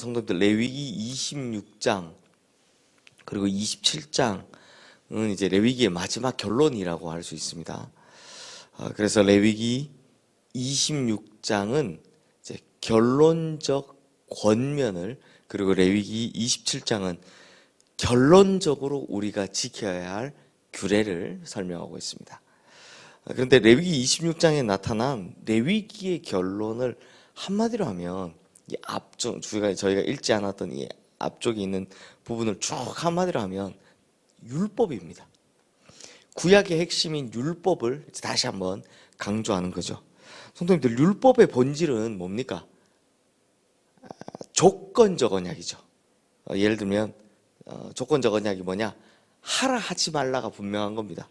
성도님들, 레위기 26장 그리고 27장은 이제 레위기의 마지막 결론이라고 할 수 있습니다. 그래서 레위기 26장은 이제 결론적 권면을, 그리고 레위기 27장은 결론적으로 우리가 지켜야 할 규례를 설명하고 있습니다. 그런데 레위기 26장에 나타난 레위기의 결론을 한마디로 하면, 이 앞쪽, 저희가 읽지 않았던 이 앞쪽에 있는 부분을 쭉 한마디로 하면 율법입니다. 구약의 핵심인 율법을 다시 한번 강조하는 거죠. 성도님들, 율법의 본질은 뭡니까? 조건적 언약이죠. 예를 들면 조건적 언약이 뭐냐? 하라 하지 말라가 분명한 겁니다.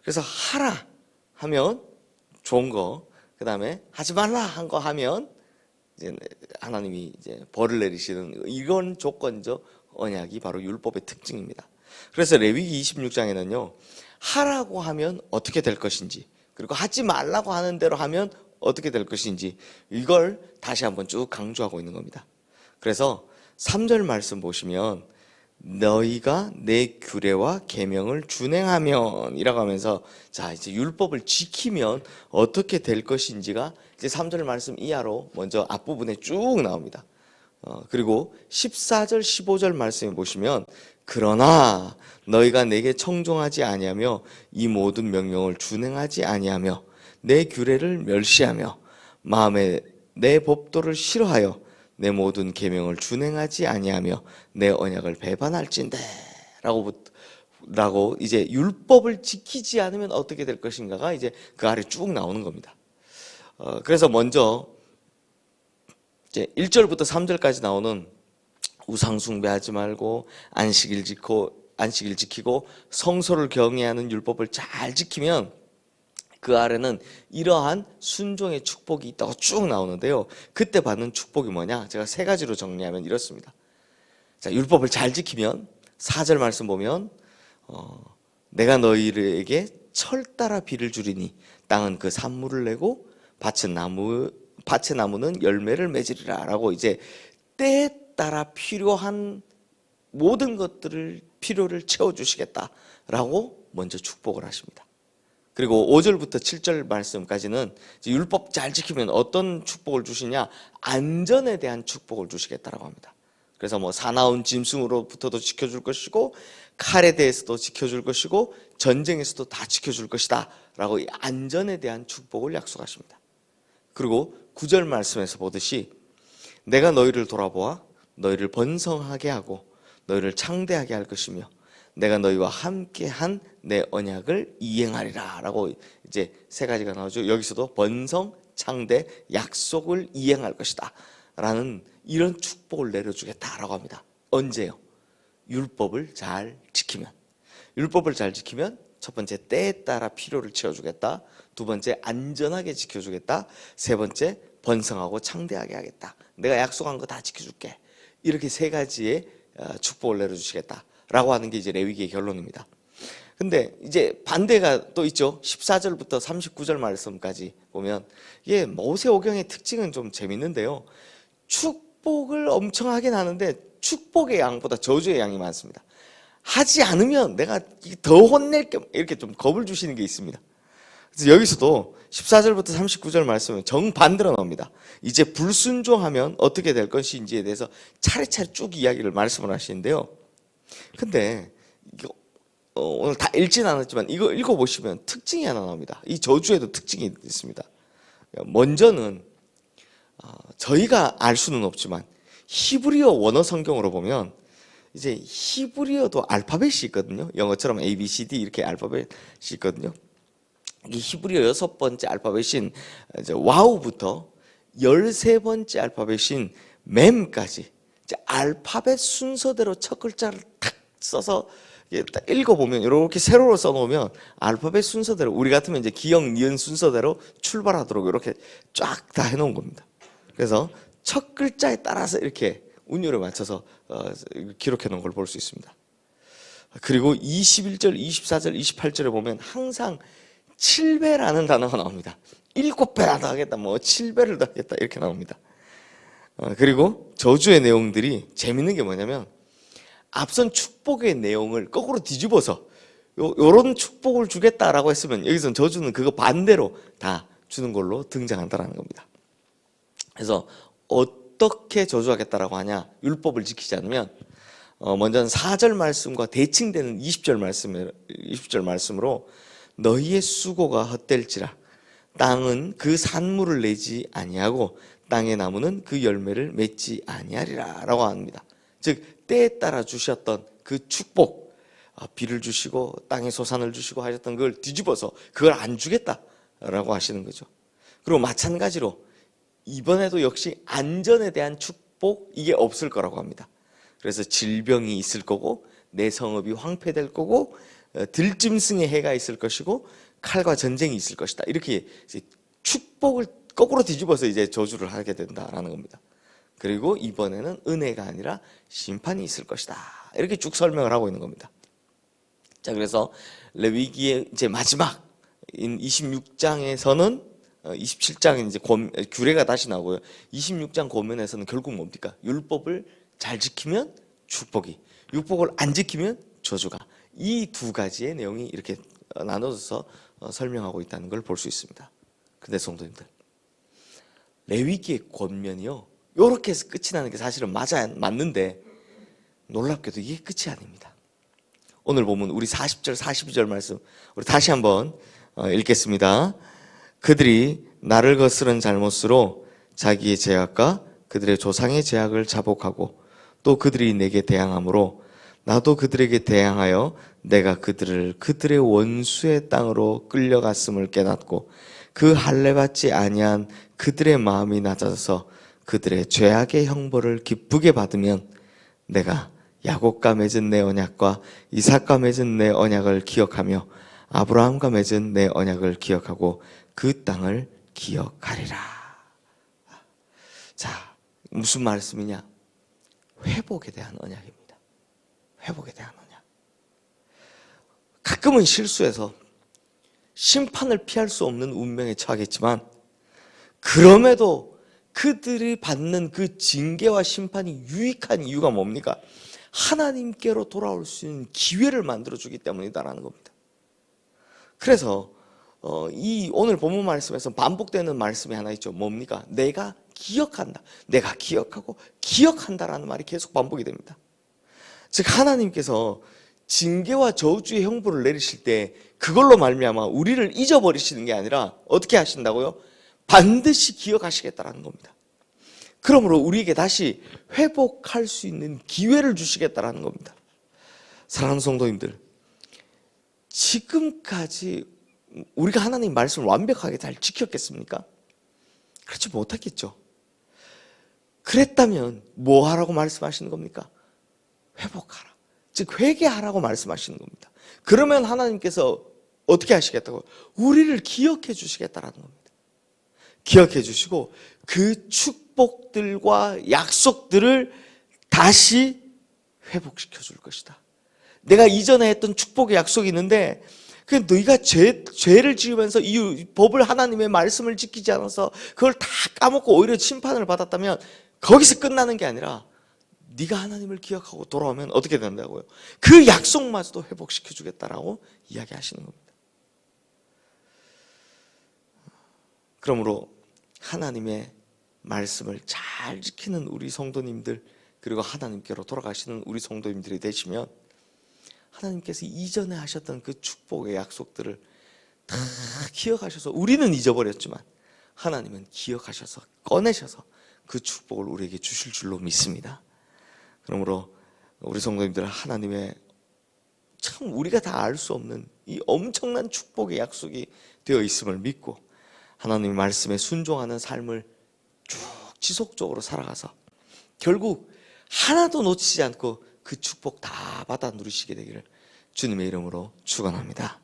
그래서 하라 하면 좋은 거, 그 다음에 하지 말라 한 거 하면 이제 하나님이 이제 벌을 내리시는, 이건 조건적 언약이 바로 율법의 특징입니다. 그래서 레위기 26장에는요, 하라고 하면 어떻게 될 것인지, 그리고 하지 말라고 하는 대로 하면 어떻게 될 것인지, 이걸 다시 한번 쭉 강조하고 있는 겁니다. 그래서 3절 말씀 보시면 너희가 내 규례와 계명을 준행하면 이라고 하면서, 자, 이제 율법을 지키면 어떻게 될 것인지가 이제 3절 말씀 이하로 먼저 앞부분에 쭉 나옵니다. 그리고 14절 15절 말씀에 보시면, 그러나 너희가 내게 청종하지 아니하며 이 모든 명령을 준행하지 아니하며 내 규례를 멸시하며 마음에 내 법도를 싫어하여 내 모든 계명을 준행하지 아니하며 내 언약을 배반할진대 라고 이제 율법을 지키지 않으면 어떻게 될 것인가가 이제 그 아래 쭉 나오는 겁니다. 그래서 먼저 이제 1절부터 3절까지 나오는 우상 숭배하지 말고 안식일 지키고 성소를 경외하는 율법을 잘 지키면 그 아래는 이러한 순종의 축복이 있다고 쭉 나오는데요, 그때 받는 축복이 뭐냐? 제가 세 가지로 정리하면 이렇습니다. 자, 율법을 잘 지키면 4절 말씀 보면 내가 너희에게 철 따라 비를 주리니 땅은 그 산물을 내고 밭의 나무는 열매를 맺으리라 라고, 이제 때에 따라 필요한 모든 것들을, 필요를 채워주시겠다라고 먼저 축복을 하십니다. 그리고 5절부터 7절 말씀까지는 율법 잘 지키면 어떤 축복을 주시냐? 안전에 대한 축복을 주시겠다라고 합니다. 그래서 뭐 사나운 짐승으로부터도 지켜줄 것이고 칼에 대해서도 지켜줄 것이고 전쟁에서도 다 지켜줄 것이다 라고 이 안전에 대한 축복을 약속하십니다. 그리고 9절 말씀에서 보듯이 내가 너희를 돌아보아 너희를 번성하게 하고 너희를 창대하게 할 것이며 내가 너희와 함께한 내 언약을 이행하리라 라고 이제 세 가지가 나오죠. 여기서도 번성, 창대, 약속을 이행할 것이다 라는 이런 축복을 내려주겠다라고 합니다. 언제요? 율법을 잘 지키면. 율법을 잘 지키면 첫 번째, 때에 따라 필요를 채워주겠다. 두 번째, 안전하게 지켜주겠다. 세 번째, 번성하고 창대하게 하겠다. 내가 약속한 거 다 지켜줄게. 이렇게 세 가지의 축복을 내려주시겠다 라고 하는 게 이제 레위기의 결론입니다. 근데 이제 반대가 또 있죠. 14절부터 39절 말씀까지 보면, 이게 모세오경의 특징은 좀 재밌는데요, 축복을 엄청 하긴 하는데 축복의 양보다 저주의 양이 많습니다. 하지 않으면 내가 더 혼낼게, 이렇게 좀 겁을 주시는 게 있습니다. 그래서 여기서도 14절부터 39절 말씀은 정반대로 나옵니다. 이제 불순종하면 어떻게 될 것인지에 대해서 차례차례 쭉 이야기를 말씀을 하시는데요, 근데 오늘 다 읽진 않았지만 이거 읽어보시면 특징이 하나 나옵니다. 이 저주에도 특징이 있습니다. 먼저는 저희가 알 수는 없지만 히브리어 원어 성경으로 보면 이제 히브리어도 알파벳이 있거든요. 영어처럼 A, B, C, D 이렇게 알파벳이 있거든요. 이 히브리어 6번째 알파벳인 이제 와우부터 13번째 알파벳인 mem까지 이제 알파벳 순서대로 첫 글자를 탁 써서 딱 읽어보면, 이렇게 세로로 써놓으면 알파벳 순서대로, 우리 같으면 이제 기역, 니은 순서대로 출발하도록 이렇게 쫙 다 해놓은 겁니다. 그래서 첫 글자에 따라서 이렇게 운율을 맞춰서 기록해 놓은 걸 볼 수 있습니다. 그리고 21절, 24절, 28절에 보면 항상 7배라는 단어가 나옵니다. 7배라도 하겠다, 뭐 7배를 더 하겠다 이렇게 나옵니다. 그리고 저주의 내용들이 재밌는 게 뭐냐면 앞선 축복의 내용을 거꾸로 뒤집어서 요런 축복을 주겠다라고 했으면 여기서는 저주는 그거 반대로 다 주는 걸로 등장한다는 겁니다. 그래서 어떻게 저주하겠다라고 하냐? 율법을 지키지 않으면 먼저는 4절 말씀과 대칭되는 20절 말씀으로 너희의 수고가 헛될지라 땅은 그 산물을 내지 아니하고 땅의 나무는 그 열매를 맺지 아니하리라 라고 합니다. 즉 때에 따라 주셨던 그 축복, 비를 주시고 땅에 소산을 주시고 하셨던 그걸 뒤집어서 그걸 안 주겠다라고 하시는 거죠. 그리고 마찬가지로 이번에도 역시 안전에 대한 축복 이게 없을 거라고 합니다. 그래서 질병이 있을 거고 내 성읍이 황폐될 거고 들짐승의 해가 있을 것이고 칼과 전쟁이 있을 것이다. 이렇게 축복을 거꾸로 뒤집어서 이제 저주를 하게 된다라는 겁니다. 그리고 이번에는 은혜가 아니라 심판이 있을 것이다. 이렇게 쭉 설명을 하고 있는 겁니다. 자, 그래서 레위기의 이제 마지막인 26장에서는 27장에 이제 규례가 다시 나오고요. 26장 고면에서는 결국 뭡니까? 율법을 잘 지키면 축복이, 율법을 안 지키면 저주가. 이 두 가지의 내용이 이렇게 나눠져서 설명하고 있다는 걸 볼 수 있습니다. 근데 성도님들, 레위기의 권면이요, 요렇게 해서 끝이 나는 게 사실은 맞는데 놀랍게도 이게 끝이 아닙니다. 오늘 보면 우리 40절 42절 말씀 우리 다시 한번 읽겠습니다. 그들이 나를 거스른 잘못으로 자기의 죄악과 그들의 조상의 죄악을 자복하고 또 그들이 내게 대항함으로 나도 그들에게 대항하여 내가 그들을 그들의 원수의 땅으로 끌려갔음을 깨닫고 그 할례받지 아니한 그들의 마음이 낮아져서 그들의 죄악의 형벌을 기쁘게 받으면 내가 야곱과 맺은 내 언약과 이삭과 맺은 내 언약을 기억하며 아브라함과 맺은 내 언약을 기억하고 그 땅을 기억하리라. 자, 무슨 말씀이냐? 회복에 대한 언약입니다. 회복에 대한 언약. 가끔은 실수해서 심판을 피할 수 없는 운명에 처하겠지만 그럼에도 그들이 받는 그 징계와 심판이 유익한 이유가 뭡니까? 하나님께로 돌아올 수 있는 기회를 만들어주기 때문이다라는 겁니다. 그래서 이 오늘 본문 말씀에서 반복되는 말씀이 하나 있죠. 뭡니까? 내가 기억한다. 내가 기억하고 기억한다라는 말이 계속 반복이 됩니다. 즉 하나님께서 징계와 저주의 형벌을 내리실 때 그걸로 말미암아 우리를 잊어버리시는 게 아니라 어떻게 하신다고요? 반드시 기억하시겠다라는 겁니다. 그러므로 우리에게 다시 회복할 수 있는 기회를 주시겠다라는 겁니다. 사랑하는 성도님들, 지금까지 우리가 하나님 말씀을 완벽하게 잘 지켰겠습니까? 그렇지 못했겠죠. 그랬다면 뭐 하라고 말씀하시는 겁니까? 회복하라. 즉 회개하라고 말씀하시는 겁니다. 그러면 하나님께서 어떻게 하시겠다고요? 우리를 기억해 주시겠다라는 겁니다. 기억해 주시고 그 축복들과 약속들을 다시 회복시켜 줄 것이다. 내가 이전에 했던 축복의 약속이 있는데 그 너희가 죄를 지으면서 이 법을 하나님의 말씀을 지키지 않아서 그걸 다 까먹고 오히려 심판을 받았다면 거기서 끝나는 게 아니라 네가 하나님을 기억하고 돌아오면 어떻게 된다고요? 그 약속마저도 회복시켜 주겠다라고 이야기하시는 겁니다. 그러므로 하나님의 말씀을 잘 지키는 우리 성도님들, 그리고 하나님께로 돌아가시는 우리 성도님들이 되시면 하나님께서 이전에 하셨던 그 축복의 약속들을 다 기억하셔서, 우리는 잊어버렸지만 하나님은 기억하셔서 꺼내셔서 그 축복을 우리에게 주실 줄로 믿습니다. 그러므로 우리 성도님들, 하나님의 참 우리가 다 알 수 없는 이 엄청난 축복의 약속이 되어 있음을 믿고 하나님의 말씀에 순종하는 삶을 쭉 지속적으로 살아가서 결국 하나도 놓치지 않고 그 축복 다 받아 누리시게 되기를 주님의 이름으로 축원합니다.